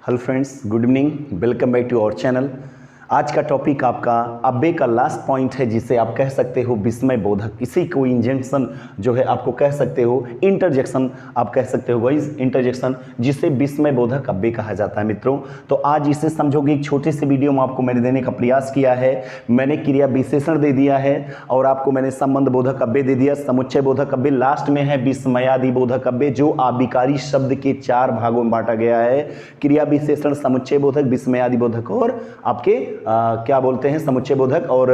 Hello friends, good evening, welcome back to our channel. आज का topic आपका अब्बे का लास्ट पॉइंट है, जिसे आप कह सकते हो विस्मय बोधक। किसी को इंजेक्शन जो है आपको कह सकते हो इंटरजेक्शन, आप कह सकते हो गाइस इंटरजेक्शन, जिसे विस्मय बोधक अब्बे कहा जाता है मित्रों। तो आज इसे समझोगे, एक छोटे से वीडियो में आपको मैंने देने का प्रयास किया है। मैंने क्रिया विशेषण दे दिया है और आपको मैंने संबंध बोधक अब्बे दे दिया, समुच्चय बोधक अब्बे, लास्ट में है विस्मयादि बोधक अब्बे, जो आबिकारी शब्द के 4 भागों में बांटा गया है। क्रिया विशेषण, समुच्चय बोधक, विस्मयादि बोधक और आपके क्या बोलते हैं समुच्चय बोधक और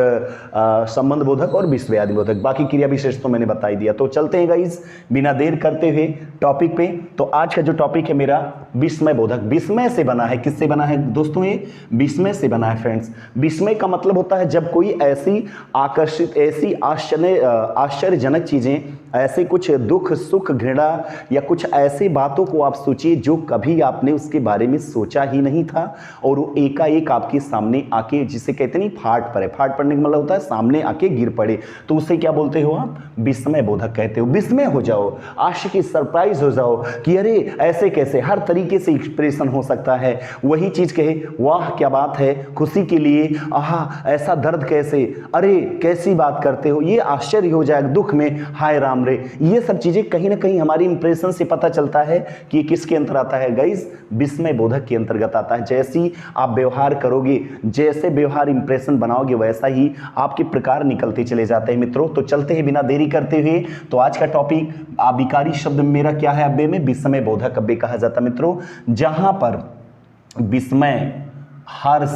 संबंध बोधक और विस्मयादि बोधक। बाकी क्रिया विशेष तो मैंने बता ही दिया। तो चलते हैं गाइस बिना देर करते हुए टॉपिक पे। तो आज का जो टॉपिक है मेरा विस्मय बोधक। विस्मय से बना है, किससे बना है दोस्तों? ये विस्मय से बना है फ्रेंड्स। विस्मय का मतलब होता है जब कोई ऐसी आकर्षित, ऐसी आश्चर्यजनक चीजें, ऐसे कुछ दुख सुख घृणा या कुछ ऐसी बातों को आप सोचिए जो कभी आपने उसके बारे में सोचा ही नहीं था और वो एकाएक आपके सामने आके, जिसे कहते नहीं फाट पड़े। फाट पड़ने का मतलब होता है सामने आके गिर पड़े, तो उसे क्या बोलते हो आप? विस्मय बोधक कहते हो। विस्मय हो जाओ, आशिकी सरप्राइज हो जाओ कि अरे ऐसे कैसे, हर तरीके से एक्सप्रेशन हो सकता है। वही चीज कहे वाह क्या बात है, खुशी के लिए आहा ऐसा दर्द कैसे, अरे कैसी बात करते हो, ये आश्चर्य हो जाए, दुख में हाय राम रे। ये सब चीजें कहीं ना कहीं हमारी इंप्रेशन से पता चलता है कि किसके अंतर आता है गाइस? विस्मय बोधक के अंतर्गत आता है। जैसी आप व्यवहार करोगे, जैसे व्यवहार इंप्रेशन बनाओगे, वैसा ही आपके प्रकार निकलते चले जाते हैं मित्रों। तो चलते हैं बिना देरी करते हुए। तो आज का टॉपिक आबिकारी शब्द मेरा क्या है? अब्बे में विस्मय बोधक अब्बे कहा जाता है मित्रों। जहां पर विस्मय, हर्ष,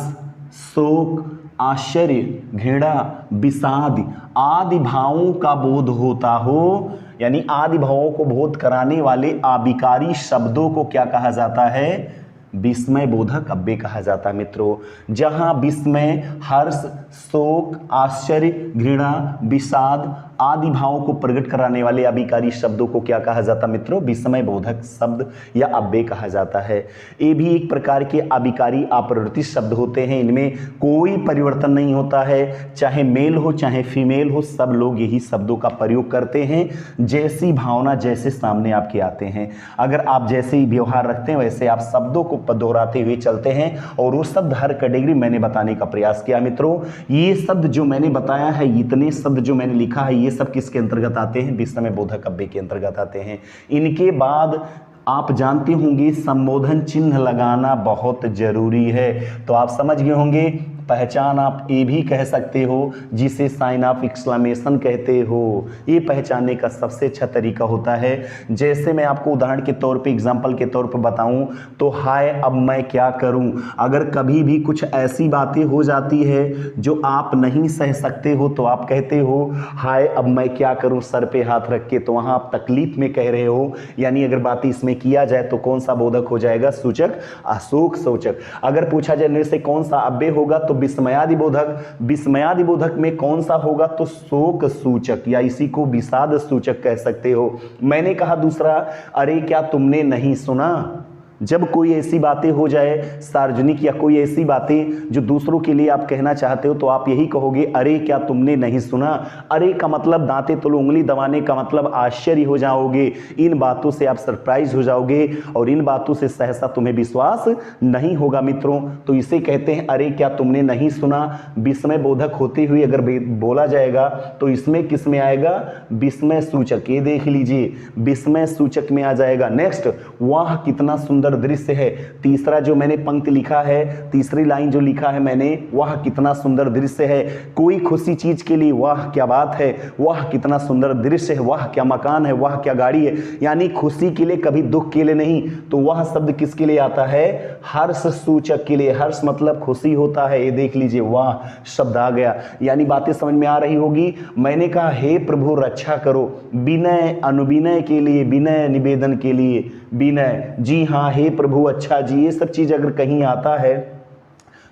शोक, आश्चर्य, घृणा, विषाद आदि भावों का बोध होता हो, यानी आदि भावों को बोध कराने वाले आबिकारी शब्दों को क्या कहा जाता है? विस्मय बोधक अब्बे कहा जाता है मित्रों। जहां विस्मय, हर्ष, शोक, आश्चर्य, घृणा, विषाद आदि भावों को प्रकट कराने वाले अबिकारी शब्दों को क्या कहा जाता है मित्रों? विस्मय बोधक शब्द या अब्बे कहा जाता है। ये भी एक प्रकार के अबिकारी अपरिवर्तित शब्द होते हैं। इनमें कोई परिवर्तन नहीं होता है, चाहे मेल हो चाहे फीमेल हो, सब लोग यही शब्दों का प्रयोग करते हैं। जैसी भावना जैसे सामने आपके आते हैं, अगर आप जैसे ही व्यवहार रखते हैं वैसे आप शब्दों को दोहराते हुए चलते हैं। और वो शब्द हर कैटेगरी मैंने बताने का प्रयास किया मित्रों। ये शब्द जो मैंने बताया है, इतने शब्द जो मैंने लिखा है, ये सब किसके अंतर्गत आते हैं? विस्मय बोधक अब्बे के अंतर्गत आते हैं। इनके बाद आप जानते होंगे संबोधन चिन्ह लगाना बहुत जरूरी है। तो आप समझ गए होंगे, पहचान आप ये भी कह सकते हो, जिसे साइन ऑफ एक्सक्लेमेशन कहते हो। ये पहचानने का सबसे अच्छा तरीका होता है। जैसे मैं आपको उदाहरण के तौर पे, एग्जांपल के तौर पे बताऊं तो हाय अब मैं क्या करूं। अगर कभी भी कुछ ऐसी बातें हो जाती है जो आप नहीं सह सकते हो तो आप कहते हो हाय अब मैं क्या करूं, सर पे हाथ रख के, तो वहां आप तकलीफ में कह रहे हो। यानी अगर बात इसमें किया जाए तो कौन सा बोधक हो जाएगा? सूचक, अशोक सूचक। अगर पूछा जाए इनमें से कौन सा अब्बे होगा तो विस्मयादि बोधक। विस्मयादि बोधक में कौन सा होगा? तो शोक सूचक, या इसी को विषाद सूचक कह सकते हो। मैंने कहा दूसरा, अरे क्या तुमने नहीं सुना। जब कोई ऐसी बातें हो जाए सार्वजनिक, या कोई ऐसी बातें जो दूसरों के लिए आप कहना चाहते हो, तो आप यही कहोगे अरे क्या तुमने नहीं सुना। अरे का मतलब दांते तले उंगली दबाने का मतलब आश्चर्य हो जाओगे, इन बातों से आप सरप्राइज हो जाओगे और इन बातों से सहसा तुम्हें विश्वास नहीं होगा मित्रों। तो इसे कहते हैं अरे क्या तुमने नहीं सुना। विस्मय बोधक होते हुए अगर बोला जाएगा तो इसमें किस में आएगा? विस्मय सूचक। ये देख लीजिए, विस्मय सूचक में आ जाएगा। नेक्स्ट, वाह कितना सुंदर दृश्य है। तीसरा जो मैंने पंक्ति लिखा है, तीसरी लाइन जो लिखा है मैंने, वाह कितना सुंदर दृश्य है। कोई खुशी चीज के लिए वाह क्या बात है, वाह कितना सुंदर दृश्य है, वाह क्या मकान है, वाह क्या गाड़ी है। यानी खुशी के लिए, कभी दुख के लिए नहीं। तो वह शब्द किसके लिए आता है? हर्ष सूचक के लिए। हर्ष मतलब खुशी होता है। ये देख लीजिए, वाह शब्द आ गया। यानी बातें समझ में आ रही होगी। मैंने कहा हे प्रभु रक्षा करो, विनय अनुविनय के लिए, विनय निवेदन के लिए विनय, जी हाँ हे प्रभु, अच्छा जी, ये सब चीज अगर कहीं आता है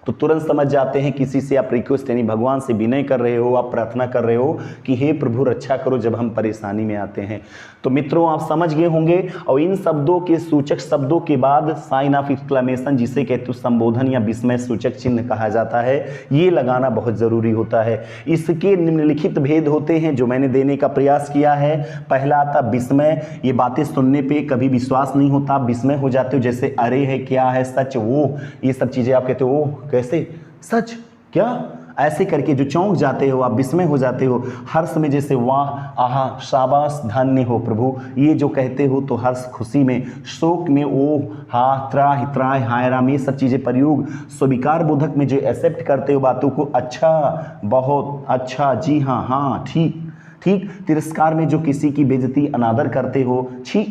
तो तुरंत समझ जाते हैं किसी से आप रिक्वेस्ट यानी भगवान से विनय कर रहे हो, आप प्रार्थना कर रहे हो कि हे प्रभु रक्षा करो जब हम परेशानी में आते हैं। तो मित्रों आप समझ गए होंगे। और इन शब्दों के सूचक शब्दों के बाद साइन ऑफ एक्सक्लेमेशन जिसे कहते हो संबोधन या विस्मय सूचक चिन्ह कहा जाता है, ये लगाना बहुत जरूरी होता है। इसके निम्नलिखित भेद होते हैं जो मैंने देने का प्रयास किया है। पहला आता विस्मय, ये बातें सुनने पे कभी विश्वास नहीं होता, आप विस्मय हो जाते हो, जैसे अरे है, क्या है, सच, वो, ये सब चीजें आप कहते हो ओ कैसे, सच, क्या, ऐसे करके जो चौंक जाते हो, आप विस्मय हो जाते हो। हर्ष में जैसे वाह, आहा, शाबाश, धन्य हो प्रभु, ये जो कहते हो तो हर्ष खुशी में। शोक में ओह, हा, त्राह, त्राह, हाय राम, ये सब चीजें प्रयोग। स्वीकार बोधक में जो एक्सेप्ट करते हो बातों को, अच्छा, बहुत अच्छा, जी हाँ, हाँ, ठीक ठीक। तिरस्कार में जो किसी की बेइज्जती अनादर करते हो, छी,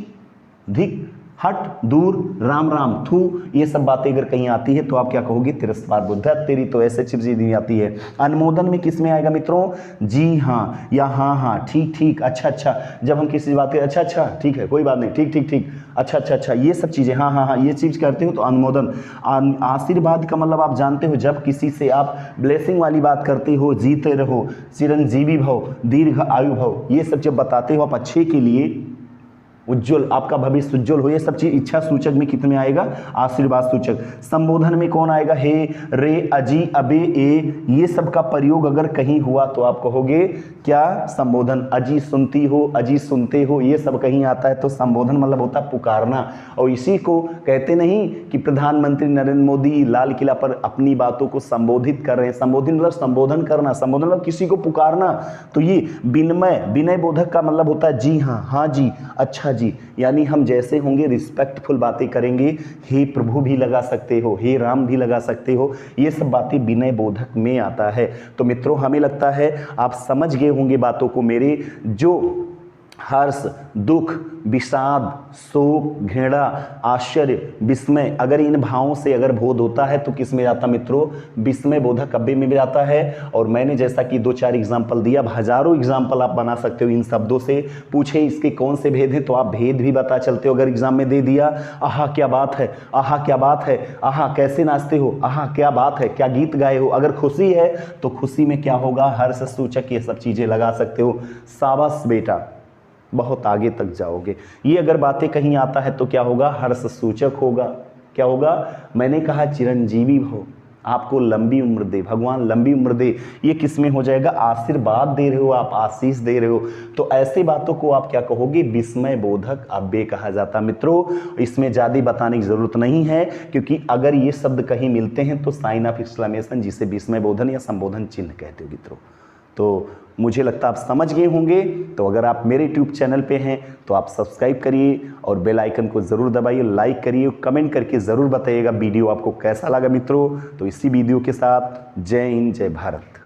धिक, हट, दूर, राम राम, थू, ये सब बातें अगर कहीं आती है तो आप क्या कहोगे, तिरस्कार बुद्ध, तेरी तो ऐसे चीजें नहीं आती है। अनुमोदन में किस में आएगा मित्रों, जी हाँ या हाँ हाँ, ठीक ठीक, अच्छा अच्छा। जब हम किसी बात के अच्छा अच्छा, ठीक है, कोई बात नहीं, ठीक ठीक ठीक, अच्छा अच्छा अच्छा, ये सब चीजें, हाँ हाँ हाँ, ये चीज करते हो तो अनुमोदन। आशीर्वाद का मतलब आप जानते हो, जब किसी से आप ब्लेसिंग वाली बात करते हो, जीते रहो, चिरंजीवी भव, दीर्घ आयु भव, ये सब जब बताते हो आप अच्छे के लिए, उज्जवल, आपका भविष्य उज्जवल हो, ये सब चीज इच्छा सूचक में कितने आएगा, आशीर्वाद सूचक। संबोधन में कौन आएगा, हे, रे, अजी, अबे, ए, ये सब का प्रयोग अगर कहीं हुआ तो आप कहोगे क्या, संबोधन। अजी सुनती हो, अजी सुनते हो, ये सब कहीं आता है तो संबोधन मतलब होता है पुकारना। और इसी को कहते नहीं कि प्रधानमंत्री नरेंद्र मोदी लाल किला पर अपनी बातों को संबोधित कर रहे हैं। संबोधित मतलब संबोधन करना, संबोधन मतलब किसी को पुकारना। तो ये विनय, विनय बोधक का मतलब होता है जी हाँ, हाँ जी, अच्छा जी, यानी हम जैसे होंगे रिस्पेक्टफुल बातें करेंगे। हे प्रभु भी लगा सकते हो, हे राम भी लगा सकते हो, ये सब बातें विनय बोधक में आता है। तो मित्रों हमें लगता है आप समझ गए होंगे बातों को मेरे, जो हर्ष, दुख, विषाद, शोक, घृणा, आश्चर्य, विस्मय, अगर इन भावों से अगर बोध होता है तो किस में जाता मित्रों, विस्मय बोधक कब्बे में भी जाता है। और मैंने जैसा कि 2-4 एग्जाम्पल दिया, हजारों एग्जाम्पल आप बना सकते हो इन शब्दों से। पूछे इसके कौन से भेद हैं तो आप भेद भी बता चलते हो। अगर एग्जाम में दे दिया, आहा क्या बात है, आहा क्या बात है, आहा कैसे नाचते हो, आहा क्या बात है, क्या गीत गाए हो। अगर खुशी है तो खुशी में क्या होगा, हर्ष सूचक, ये सब चीजें लगा सकते हो। शाबाश बेटा, बहुत आगे तक जाओगे। ये अगर बातें कहीं आता है तो क्या होगा, हर्ष सूचक होगा। क्या होगा, मैंने कहा चिरंजीवी हो, आपको लंबी उम्र दे, भगवान लंबी उम्र दे, ये किस में हो जाएगा, आशीर्वाद दे रहे हो आप, आशीष दे रहे हो। तो ऐसे बातों को आप क्या कहोगे, विस्मय बोधक अव्यय कहा जाता। मित्रों इसमें ज्यादा बताने की जरूरत नहीं है, क्योंकि अगर ये शब्द कहीं मिलते हैं तो साइन ऑफ एक्सक्लेमेशन, जिसे विस्मय बोधन या संबोधन चिन्ह कहते हो मित्रों। तो मुझे लगता है आप समझ गए होंगे। तो अगर आप मेरे यूट्यूब चैनल पे हैं तो आप सब्सक्राइब करिए और बेल आइकन को ज़रूर दबाइए, लाइक करिए, कमेंट करके ज़रूर बताइएगा वीडियो आपको कैसा लगा मित्रों। तो इसी वीडियो के साथ जय हिंद, जय भारत।